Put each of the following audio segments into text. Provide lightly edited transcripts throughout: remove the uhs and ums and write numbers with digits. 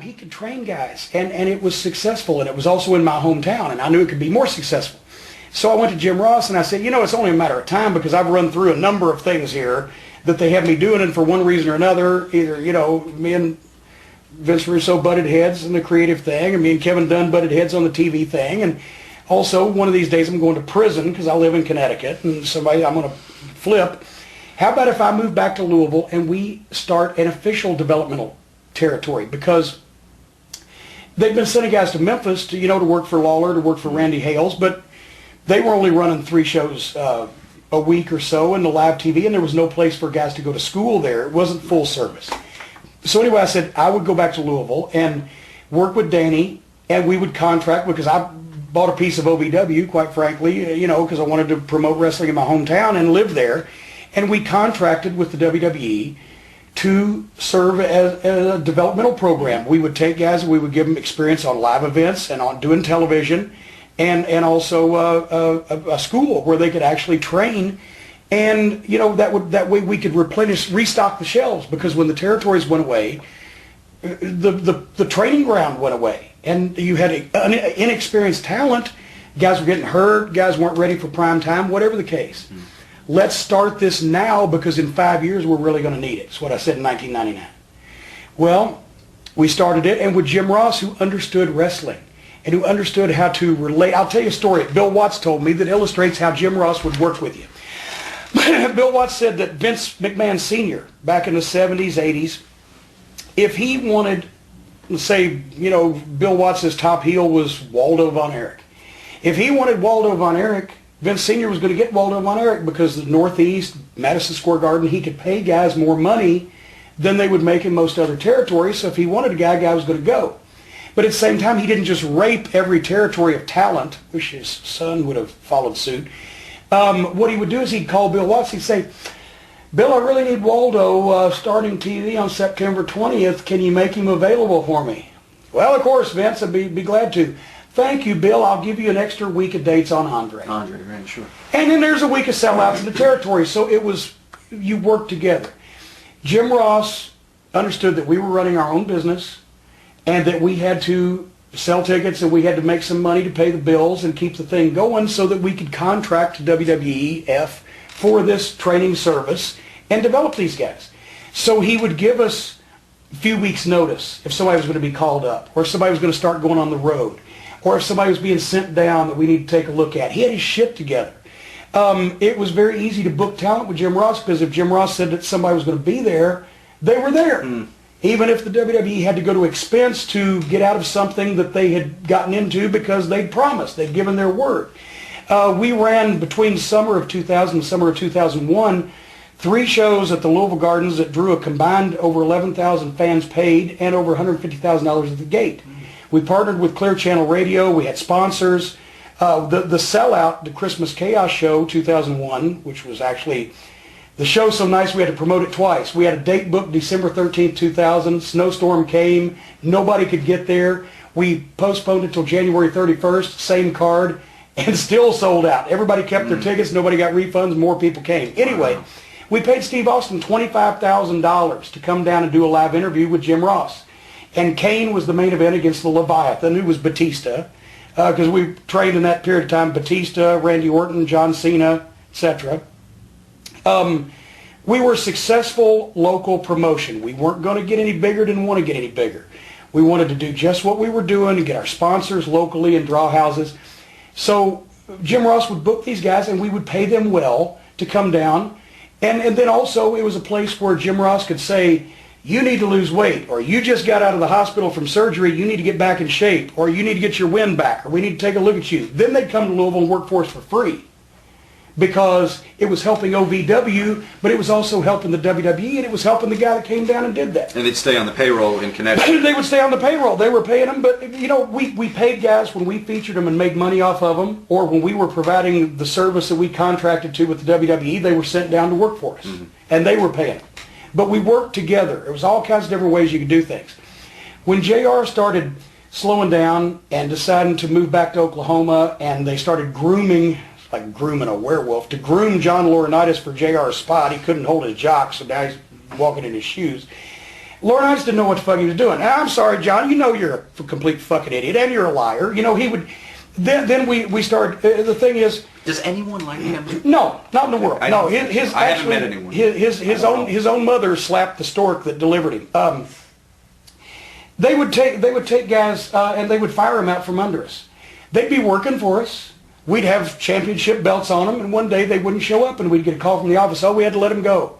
he could train guys, and it was successful, and it was also in my hometown, and I knew it could be more successful. So I went to Jim Ross, and I said, it's only a matter of time, because I've run through a number of things here that they have me doing, and for one reason or another, either, me and Vince Russo butted heads in the creative thing, and me and Kevin Dunn butted heads on the TV thing, and also one of these days I'm going to prison because I live in Connecticut, and I'm going to flip. How about if I move back to Louisville and we start an official developmental territory? Because they've been sending guys to Memphis to work for Lawler, to work for Randy Hales, but they were only running 3 shows a week or so in the live TV, and there was no place for guys to go to school there. It wasn't full service. So anyway, I said I would go back to Louisville and work with Danny, and we would contract, because I bought a piece of OVW, quite frankly, because I wanted to promote wrestling in my hometown and live there. And we contracted with the WWE to serve as a developmental program. We would take guys and we would give them experience on live events and on doing television, and also a school where they could actually train. And that way we could restock the shelves, because when the territories went away, the training ground went away, and you had inexperienced talent. Guys were getting hurt. Guys weren't ready for prime time. Whatever the case. Let's start this now, because in 5 years we're really going to need it. That's what I said in 1999. Well, we started it, and with Jim Ross, who understood wrestling and who understood how to relate. I'll tell you a story Bill Watts told me that illustrates how Jim Ross would work with you. Bill Watts said that Vince McMahon Sr., back in the 70s, 80s, if he wanted, let's say, Bill Watts' top heel was Waldo Von Erich. If he wanted Waldo Von Erich, Vince Sr. was going to get Waldo Von Erich, because the Northeast, Madison Square Garden, he could pay guys more money than they would make in most other territories. So if he wanted a guy was going to go. But at the same time, he didn't just rape every territory of talent. Wish his son would have followed suit. What he would do is he'd call Bill Watts. He'd say, Bill, I really need Waldo starting TV on September 20th. Can you make him available for me? Well, of course, Vince, I'd be glad to. Thank you, Bill. I'll give you an extra week of dates on Andre. Andre, right, sure. And then there's a week of sellouts in the territory. So it was, you worked together. Jim Ross understood that we were running our own business, and that we had to sell tickets, and we had to make some money to pay the bills and keep the thing going, so that we could contract to WWEF for this training service and develop these guys. So he would give us a few weeks' notice if somebody was going to be called up, or if somebody was going to start going on the road, or if somebody was being sent down that we need to take a look at. He had his shit together. It was very easy to book talent with Jim Ross, because if Jim Ross said that somebody was going to be there, they were there. Even if the WWE had to go to expense to get out of something that they had gotten into because they'd promised, they'd given their word. We ran between summer of 2000 and summer of 2001, 3 shows at the Louisville Gardens that drew a combined over 11,000 fans paid and over $150,000 at the gate. We partnered with Clear Channel Radio. We had sponsors. The sellout, the Christmas Chaos Show 2001, which was actually the show so nice we had to promote it twice. We had a date booked December 13th, 2000. Snowstorm came. Nobody could get there. We postponed it till January 31st, same card, and still sold out. Everybody kept their tickets. Nobody got refunds. More people came. Anyway, we paid Steve Austin $25,000 to come down and do a live interview with Jim Ross. And Kane was the main event against the Leviathan, who was Batista, because we trained in that period of time Batista, Randy Orton, John Cena, etc. We were a successful local promotion. We weren't going to get any bigger, didn't want to get any bigger. We wanted to do just what we were doing and get our sponsors locally and draw houses. So Jim Ross would book these guys, and we would pay them well to come down. And then also it was a place where Jim Ross could say, you need to lose weight, or you just got out of the hospital from surgery, you need to get back in shape, or you need to get your wind back, or we need to take a look at you. Then they'd come to Louisville and work for us for free, because it was helping OVW, but it was also helping the WWE, and it was helping the guy that came down and did that. And they'd stay on the payroll in Connecticut. They would stay on the payroll. They were paying them, but we paid guys when we featured them and made money off of them, or when we were providing the service that we contracted to with the WWE, they were sent down to work for us, and they were paying them. But we worked together. There was all kinds of different ways you could do things. When JR started slowing down and deciding to move back to Oklahoma, and they started grooming, like grooming a werewolf, to groom John Laurinaitis for JR's spot. He couldn't hold his jock, so now he's walking in his shoes. Laurinaitis didn't know what the fuck he was doing. I'm sorry, John, you know you're a complete fucking idiot and you're a liar. You know, he would, then we start, the thing is. Does anyone like him? No, not in the world. No, I haven't met anyone. His own mother slapped the stork that delivered him. They would take guys and they would fire them out from under us. They'd be working for us. We'd have championship belts on them, and one day they wouldn't show up, and we'd get a call from the office. Oh, we had to let them go.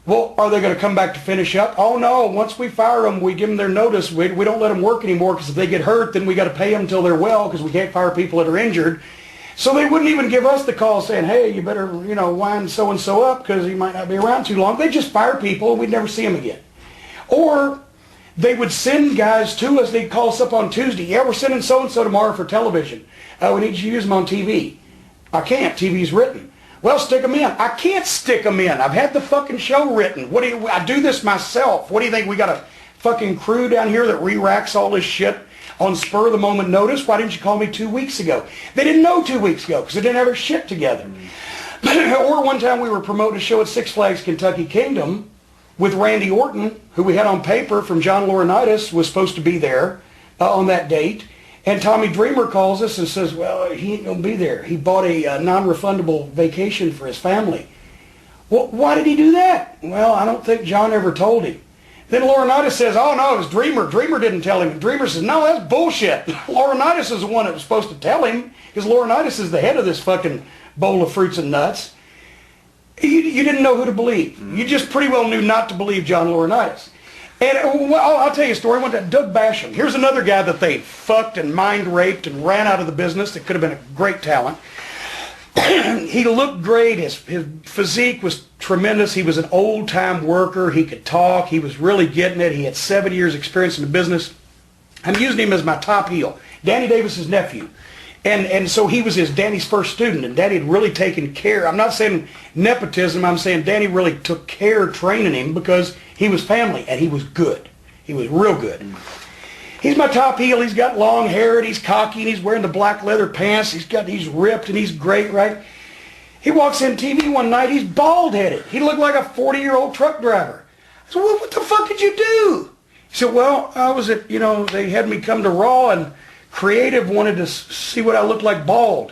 Well, are they going to come back to finish up? Oh, no. Once we fire them, we give them their notice. We don't let them work anymore, because if they get hurt, then we got to pay them until they're well, because we can't fire people that are injured. So they wouldn't even give us the call saying, hey, you better, wind so-and-so up, because he might not be around too long. They just fire people, and we'd never see them again. Or they would send guys to us. They'd call us up on Tuesday. Yeah, we're sending so-and-so tomorrow for television. We need you to use them on TV. I can't. TV's written. Well, stick them in. I can't stick them in. I've had the fucking show written. I do this myself. What do you think? We got a fucking crew down here that re-racks all this shit on spur of the moment notice? Why didn't you call me 2 weeks ago? They didn't know 2 weeks ago because they didn't have their shit together. Or one time we were promoting a show at Six Flags Kentucky Kingdom with Randy Orton, who we had on paper from John Laurinaitis, was supposed to be there on that date. And Tommy Dreamer calls us and says, well, he ain't going to be there. He bought a non-refundable vacation for his family. Well, why did he do that? Well, I don't think John ever told him. Then Laurinaitis says, oh, no, it was Dreamer. Dreamer didn't tell him. And Dreamer says, no, that's bullshit. Laurinaitis is the one that was supposed to tell him, because Laurinaitis is the head of this fucking bowl of fruits and nuts. You didn't know who to believe. You just pretty well knew not to believe John Laurinaitis. And I'll tell you a story. One time, Doug Basham. Here's another guy that they fucked and mind raped and ran out of the business that could have been a great talent. He looked great. His physique was tremendous. He was an old-time worker. He could talk. He was really getting it. He had 7 years experience in the business. I'm using him as my top heel. Danny Davis's nephew. And so he was Danny's first student, and Danny had really taken care. I'm not saying nepotism. I'm saying Danny really took care training him because he was family, and he was good. He was real good. He's my top heel. He's got long hair, and he's cocky, and he's wearing the black leather pants. He's ripped, and he's great, right? He walks in TV one night. He's bald-headed. He looked like a 40-year-old truck driver. I said, well, what the fuck did you do? He said, well, I was at, they had me come to Raw, and Creative wanted to see what I looked like bald.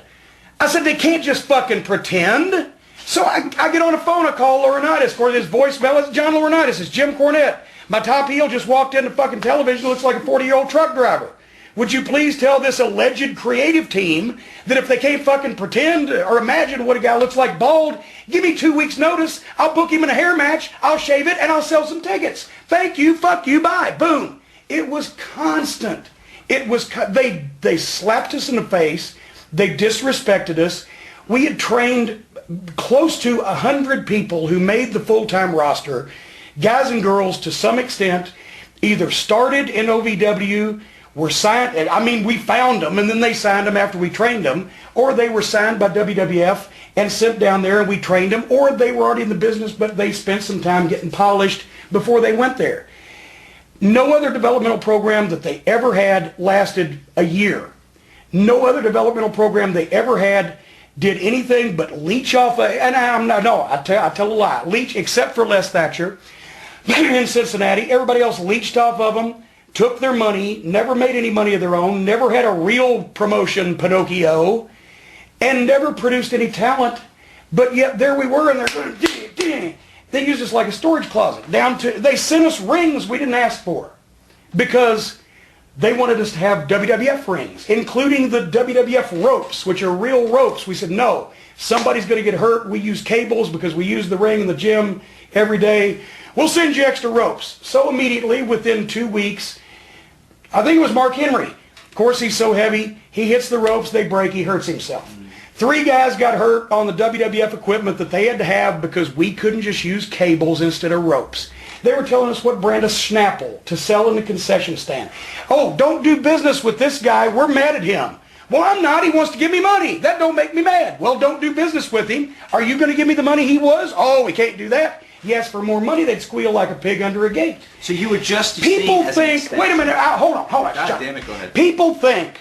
I said, they can't just fucking pretend. So I get on the phone, I call Laurinaitis. For his voicemail, it's John Laurinaitis, it's Jim Cornette. My top heel just walked into fucking television, looks like a 40-year-old truck driver. Would you please tell this alleged creative team that if they can't fucking pretend or imagine what a guy looks like bald, give me 2 weeks notice, I'll book him in a hair match, I'll shave it, and I'll sell some tickets. Thank you, fuck you, bye. Boom. It was constant. It was, they slapped us in the face. They disrespected us. We had trained close to 100 people who made the full-time roster, guys and girls to some extent, either started in OVW, were signed, we found them and then they signed them after we trained them, or they were signed by WWF and sent down there and we trained them, or they were already in the business but they spent some time getting polished before they went there. No other developmental program that they ever had lasted a year. No other developmental program they ever had did anything but leech off I tell a lie. Leech, except for Les Thatcher in Cincinnati. Everybody else leeched off of them, took their money, never made any money of their own, never had a real promotion Pinocchio, and never produced any talent. But yet there we were, and they're going, they used us like a storage closet. They sent us rings we didn't ask for because they wanted us to have WWF rings, including the WWF ropes, which are real ropes. We said, no, somebody's going to get hurt. We use cables because we use the ring in the gym every day. We'll send you extra ropes. So immediately, within 2 weeks, I think it was Mark Henry. Of course, he's so heavy. He hits the ropes, they break, he hurts himself. 3 guys got hurt on the WWF equipment that they had to have because we couldn't just use cables instead of ropes. They were telling us what brand of Snapple to sell in the concession stand. Oh, don't do business with this guy. We're mad at him. Well, I'm not. He wants to give me money. That don't make me mad. Well, don't do business with him. Are you going to give me the money he was? Oh, we can't do that. He asked for more money, they'd squeal like a pig under a gate. So you were just people think, wait a minute, hold on. God damn it, go ahead. People think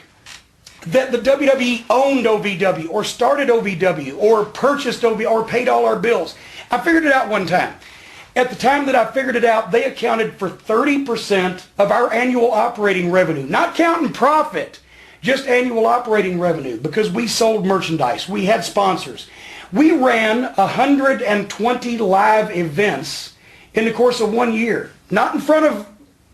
that the WWE owned OVW or started OVW or purchased OVW or paid all our bills. I figured it out one time. At the time that I figured it out, they accounted for 30% of our annual operating revenue. Not counting profit, just annual operating revenue, because we sold merchandise. We had sponsors. We ran 120 live events in the course of 1 year. Not in front of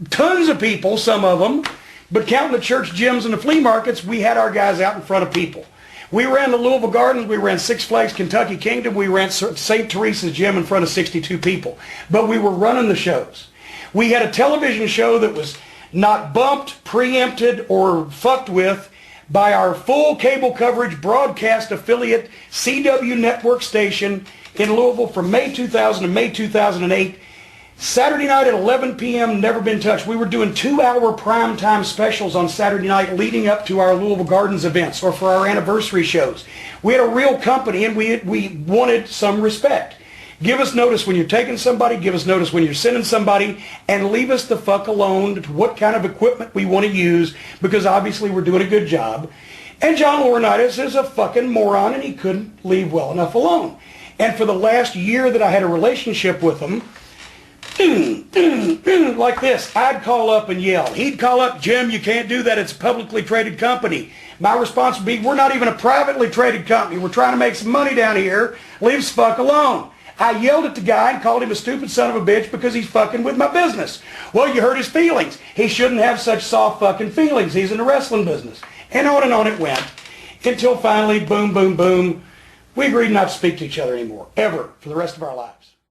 tons of people, some of them, but counting the church gyms and the flea markets, we had our guys out in front of people. We ran the Louisville Gardens, we ran Six Flags Kentucky Kingdom, we ran St. Teresa's Gym in front of 62 people. But we were running the shows. We had a television show that was not bumped, preempted, or fucked with by our full cable coverage broadcast affiliate CW network station in Louisville from May 2000 to May 2008. Saturday night at 11 p.m., never been touched. We were doing 2-hour primetime specials on Saturday night leading up to our Louisville Gardens events or for our anniversary shows. We had a real company, and we wanted some respect. Give us notice when you're taking somebody, give us notice when you're sending somebody, and leave us the fuck alone to what kind of equipment we want to use, because obviously we're doing a good job. And John Laurinaitis is a fucking moron, and he couldn't leave well enough alone. And for the last year that I had a relationship with him, like this, I'd call up and yell. He'd call up, Jim, you can't do that. It's a publicly traded company. My response would be, we're not even a privately traded company. We're trying to make some money down here. Leave us fuck alone. I yelled at the guy and called him a stupid son of a bitch because he's fucking with my business. Well, you hurt his feelings. He shouldn't have such soft fucking feelings. He's in the wrestling business. And on it went. Until finally, boom, boom, boom, we agreed not to speak to each other anymore, ever, for the rest of our lives.